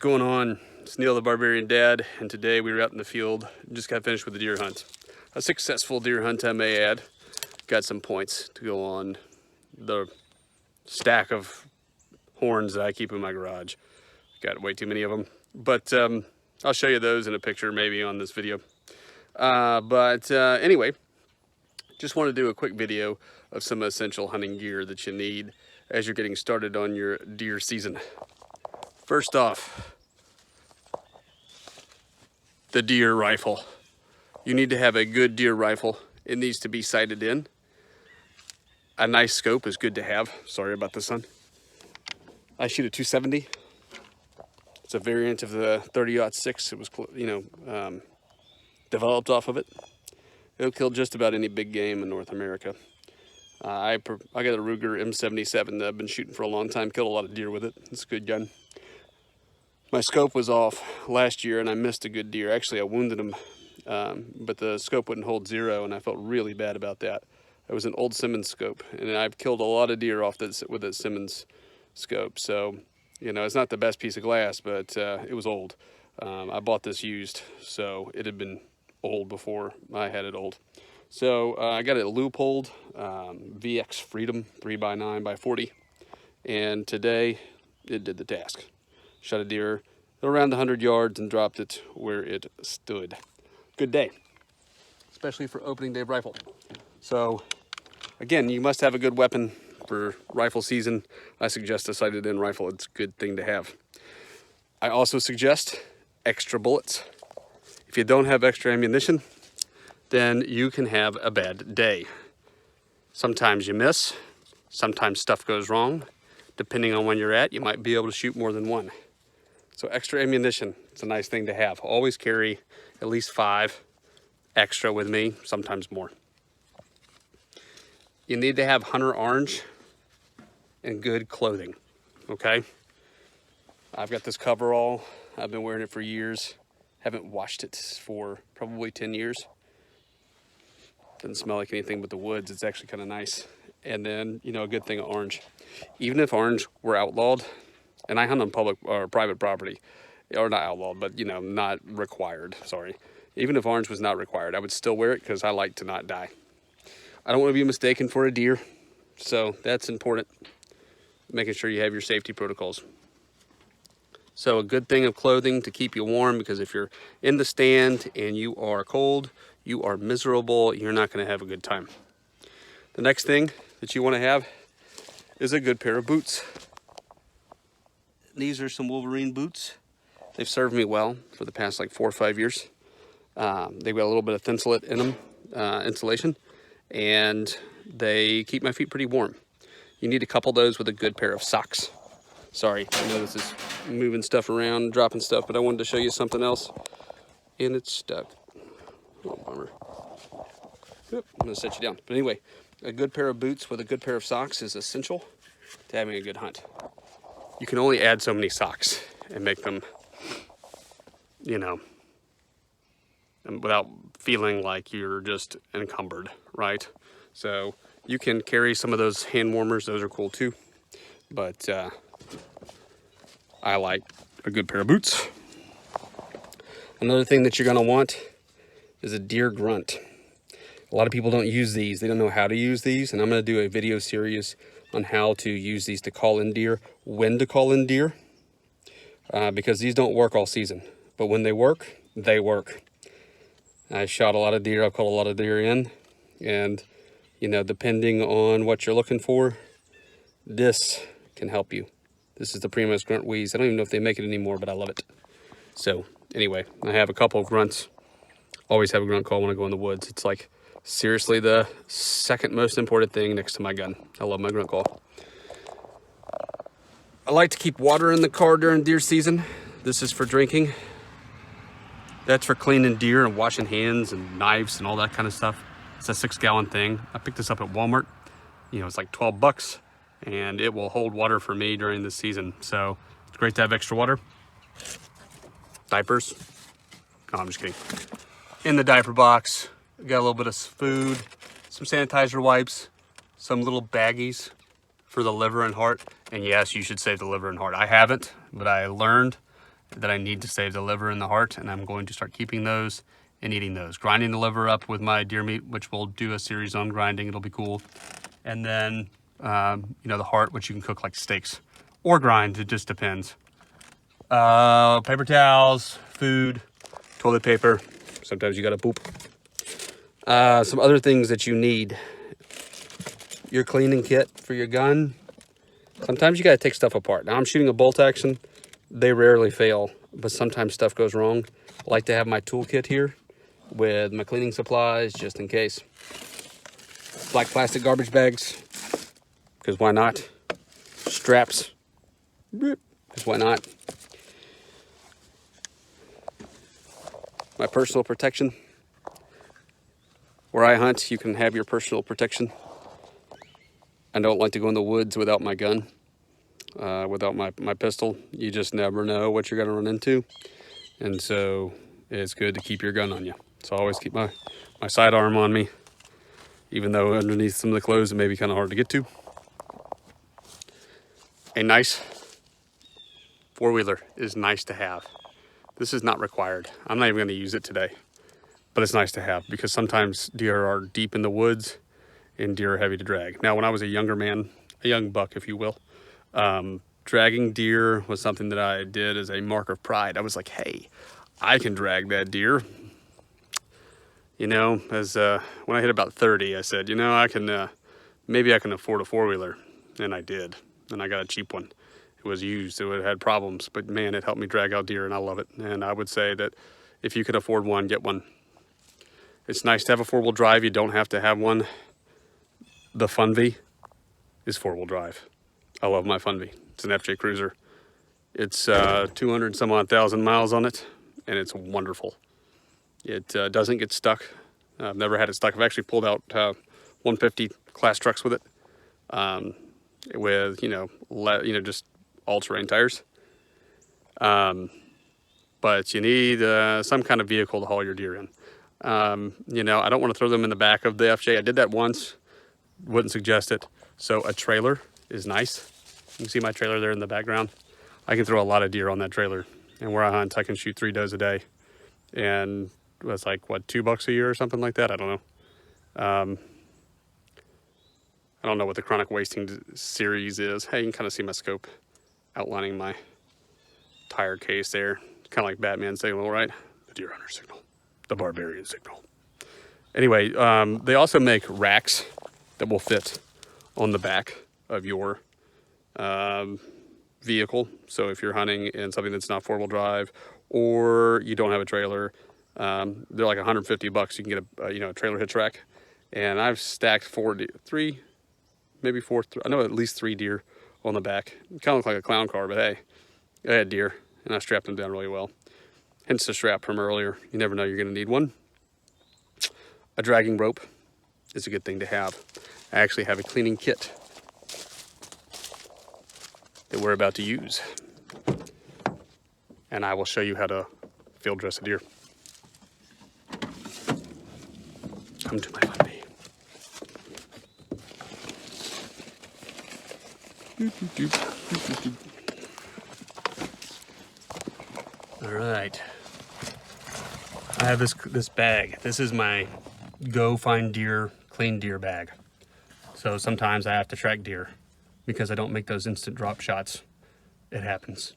Going on? It's Neil the Barbarian Dad, and today we were out in the field. Just got finished with a deer hunt. A successful deer hunt, I may add. Got some points to go on the stack of horns that I keep in my garage. Got way too many of them, but I'll show you those in a picture maybe on this video. Anyway, just want to do a quick video of some essential hunting gear that you need as you're getting started on your deer season. First off, the deer rifle. You need to have a good deer rifle. It needs to be sighted in. A nice scope is good to have. Sorry about the sun. I shoot a 270. It's a variant of the 30-06. It was, developed off of it. It'll kill just about any big game in North America. I got a Ruger M77 that I've been shooting for a long time. Killed a lot of deer with it. It's a good gun. My scope was off last year and I missed a good deer. Actually, I wounded him, but the scope wouldn't hold 0, and I felt really bad about that. It was an old Simmons scope, and I've killed a lot of deer off with that Simmons scope. So, it's not the best piece of glass, but it was old. I bought this used, so it had been old before I had it old. So I got it Leupold VX Freedom 3x9x40, and today it did the task. Shot a deer around 100 yards and dropped it where it stood. Good day, especially for opening day rifle. So again, you must have a good weapon for rifle season. I suggest a sighted in rifle. It's a good thing to have. I also suggest extra bullets. If you don't have extra ammunition, then you can have a bad day. Sometimes you miss, sometimes stuff goes wrong. Depending on when you're at, you might be able to shoot more than one. So extra ammunition, it's a nice thing to have. Always carry at least 5 extra with me, sometimes more. You need to have hunter orange and good clothing, okay? I've got this coverall. I've been wearing it for years. Haven't washed it for probably 10 years. Doesn't smell like anything but the woods. It's actually kind of nice. And then, a good thing of orange. Even if orange were outlawed, and I hunt on public or private property, or not outlawed, but not required, sorry. Even if orange was not required, I would still wear it because I like to not die. I don't want to be mistaken for a deer, so that's important. Making sure you have your safety protocols. So a good thing of clothing to keep you warm, because if you're in the stand and you are cold, you are miserable, you're not going to have a good time. The next thing that you want to have is a good pair of boots. These are some Wolverine boots. They've served me well for the past 4 or 5 years. They've got a little bit of thinsulate in them, insulation, and they keep my feet pretty warm. You need to couple those with a good pair of socks. Sorry, I know this is moving stuff around, dropping stuff, but I wanted to show you something else, and it's stuck. Oh, bummer. Oop, I'm gonna set you down. But anyway, a good pair of boots with a good pair of socks is essential to having a good hunt. You can only add so many socks and make them, without feeling like you're just encumbered, right? So you can carry some of those hand warmers. Those are cool too. But I like a good pair of boots. Another thing that you're gonna want is a deer grunt. A lot of people don't use these. They don't know how to use these. And I'm gonna do a video series on how to use these to call in deer, when to call in deer, because these don't work all season. But when they work, they work. I shot a lot of deer. I've called a lot of deer in. And, depending on what you're looking for, this can help you. This is the Primos Grunt Wheeze. I don't even know if they make it anymore, but I love it. So anyway, I have a couple of grunts. Always have a grunt call when I go in the woods. It's seriously the second most important thing next to my gun. I love my grunt call. I like to keep water in the car during deer season. This is for drinking. That's for cleaning deer and washing hands and knives and all that kind of stuff. It's a 6-gallon thing. I picked this up at Walmart. It's like $12, and it will hold water for me during the season. So it's great to have extra water. Diapers. No, I'm just kidding. In the diaper box, got a little bit of food, some sanitizer wipes, some little baggies for the liver and heart. And yes, you should save the liver and heart. I haven't, but I learned, that I need to save the liver and the heart, and I'm going to start keeping those and eating those. Grinding the liver up with my deer meat, which we'll do a series on grinding. It'll be cool. And then, you know, the heart, which you can cook like steaks or grind. It just depends. Paper towels, food, toilet paper. Sometimes you gotta poop. Some other things that you need. Your cleaning kit for your gun. Sometimes you gotta take stuff apart. Now I'm shooting a bolt action. They rarely fail, but sometimes stuff goes wrong. I like to have my toolkit here with my cleaning supplies just in case. Black plastic garbage bags, because why not? Straps, because why not? My personal protection. Where I hunt, you can have your personal protection. I don't like to go in the woods without my gun, without my pistol. You just never know what you're gonna run into. And so it's good to keep your gun on you. So I always keep my sidearm on me, even though underneath some of the clothes it may be kind of hard to get to. A nice four-wheeler is nice to have. This is not required. I'm not even gonna use it today, but it's nice to have because sometimes deer are deep in the woods and deer are heavy to drag. Now, when I was a younger man, a young buck, if you will, dragging deer was something that I did as a mark of pride. I was like, hey, I can drag that deer. You know, as when I hit about 30, I said, you know, I can, maybe I can afford a four-wheeler. And I did. And I got a cheap one. It was used, it had problems, but man, it helped me drag out deer and I love it. And I would say that if you can afford one, get one. It's nice to have a four-wheel drive. You don't have to have one. The Funvy is four-wheel drive. I love my Funvy. It's an FJ Cruiser. It's 200 some odd thousand miles on it, and it's wonderful. It doesn't get stuck. I've never had it stuck. I've actually pulled out 150 class trucks with it, with just all-terrain tires. But you need some kind of vehicle to haul your deer in. You know, I don't want to throw them in the back of the FJ. I did that once. Wouldn't suggest it. So a trailer is nice. You can see my trailer there in the background. I can throw a lot of deer on that trailer. And where I hunt, I can shoot 3 does a day. And it's like, what, $2 a year or something like that? I don't know. I don't know what the chronic wasting series is. Hey, you can kind of see my scope outlining my tire case there. Kind of like Batman signal, right? The deer hunter signal. The barbarian signal. Anyway, they also make racks that will fit on the back of your vehicle. So if you're hunting in something that's not four-wheel drive or you don't have a trailer, they're like $150. You can get a trailer hitch rack. And I've stacked 4 deer, 3, maybe 4. I know at least 3 deer on the back. It kind of looked like a clown car, but hey, I had deer and I strapped them down really well. Hence the strap from earlier. You never know you're going to need one. A dragging rope is a good thing to have. I actually have a cleaning kit that we're about to use. And I will show you how to field dress a deer. Come to my fun bee. All right. I have this bag. This is my go find deer, clean deer bag. So sometimes I have to track deer because I don't make those instant drop shots. It happens.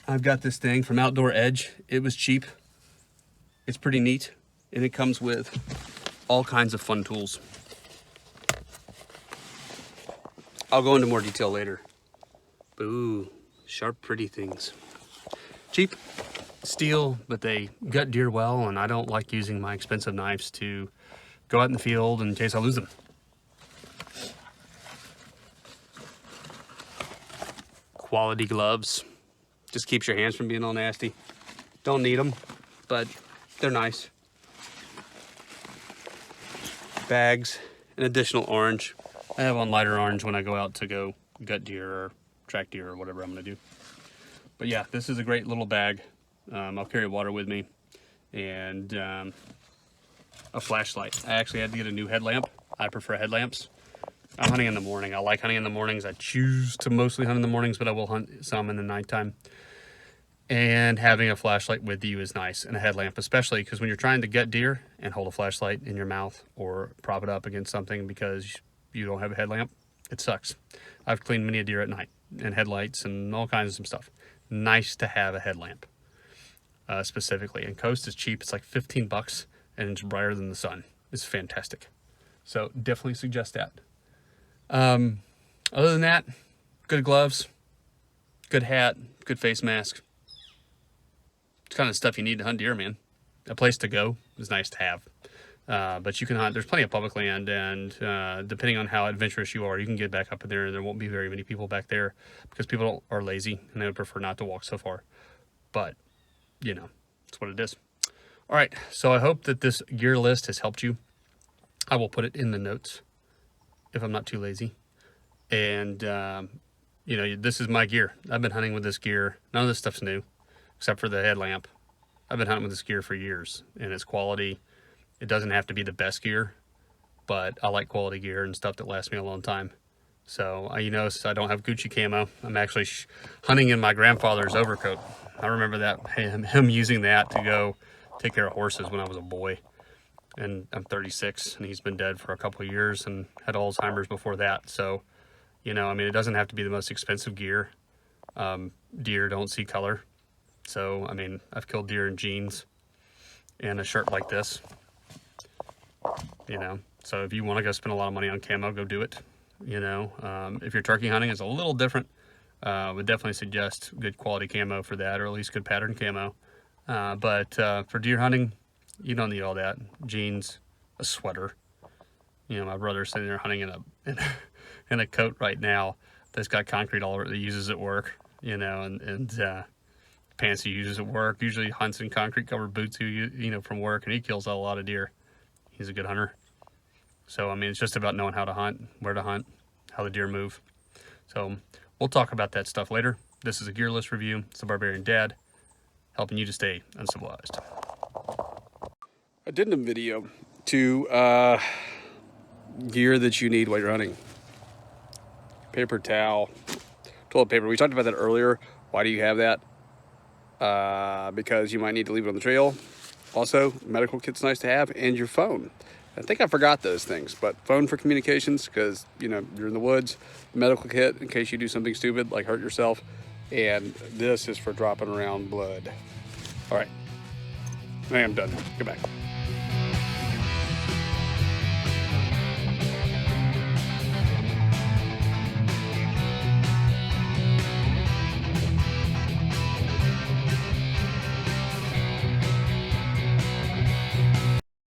I've got this thing from Outdoor Edge. It was cheap. It's pretty neat. And it comes with all kinds of fun tools. I'll go into more detail later. Ooh, sharp, pretty things. Cheap, steel, but they gut deer well, and I don't like using my expensive knives to go out in the field in case I lose them. Quality gloves. Just keeps your hands from being all nasty. Don't need them, but they're nice. Bags, an additional orange. I have on lighter orange when I go out to go gut deer or track deer or whatever I'm gonna do. But yeah, this is a great little bag. I'll carry water with me and a flashlight. I actually had to get a new headlamp. I prefer headlamps. I'm hunting in the morning. I like hunting in the mornings. I choose to mostly hunt in the mornings, but I will hunt some in the nighttime. And having a flashlight with you is nice, and a headlamp, especially because when you're trying to gut deer and hold a flashlight in your mouth or prop it up against something because you don't have a headlamp, it sucks. I've cleaned many a deer at night, and headlights and all kinds of some stuff. Nice to have a headlamp, specifically. And Coast is cheap. It's like 15 bucks, and it's brighter than the sun. It's fantastic. So definitely suggest that. Other than that, good gloves, good hat, good face mask. It's kind of stuff you need to hunt deer, man. A place to go is nice to have. But you can hunt. There's plenty of public land, and depending on how adventurous you are, you can get back up in there, and there won't be very many people back there because people are lazy and they would prefer not to walk so far. But, you know, it's what it is. All right, so I hope that this gear list has helped you. I will put it in the notes if I'm not too lazy. And, you know, this is my gear. I've been hunting with this gear. None of this stuff's new, except for the headlamp. I've been hunting with this gear for years, and its quality, it doesn't have to be the best gear, but I like quality gear and stuff that lasts me a long time. So you notice I don't have Gucci camo. I'm actually hunting in my grandfather's overcoat. I remember that, him using that to go take care of horses when I was a boy. And I'm 36, and he's been dead for a couple of years and had Alzheimer's before that. So, you know, I mean, it doesn't have to be the most expensive gear. Deer don't see color. So, I mean, I've killed deer in jeans and a shirt like this, you know. So if you want to go spend a lot of money on camo, go do it, you know. If you're turkey hunting, it's a little different. Would definitely suggest good quality camo for that, or at least good pattern camo. But for deer hunting, you don't need all that. Jeans, a sweater. You know, my brother's sitting there hunting in a coat right now that's got concrete all over it that he uses at work, you know, and pants he uses at work. Usually hunts in concrete covered boots, you know, from work, and he kills a lot of deer. He's a good hunter. So, I mean, it's just about knowing how to hunt, where to hunt, how the deer move. So we'll talk about that stuff later. This is a gear list review. It's the Barbarian Dad, helping you to stay uncivilized. Addendum video to gear that you need while you're hunting. Paper towel, toilet paper. We talked about that earlier. Why do you have that? Because you might need to leave it on the trail. Also, medical kit's nice to have, and your phone. I think I forgot those things, but phone for communications, because, you know, you're in the woods. Medical kit in case you do something stupid like hurt yourself, and this is for dropping around blood. All right, I am done. Get back.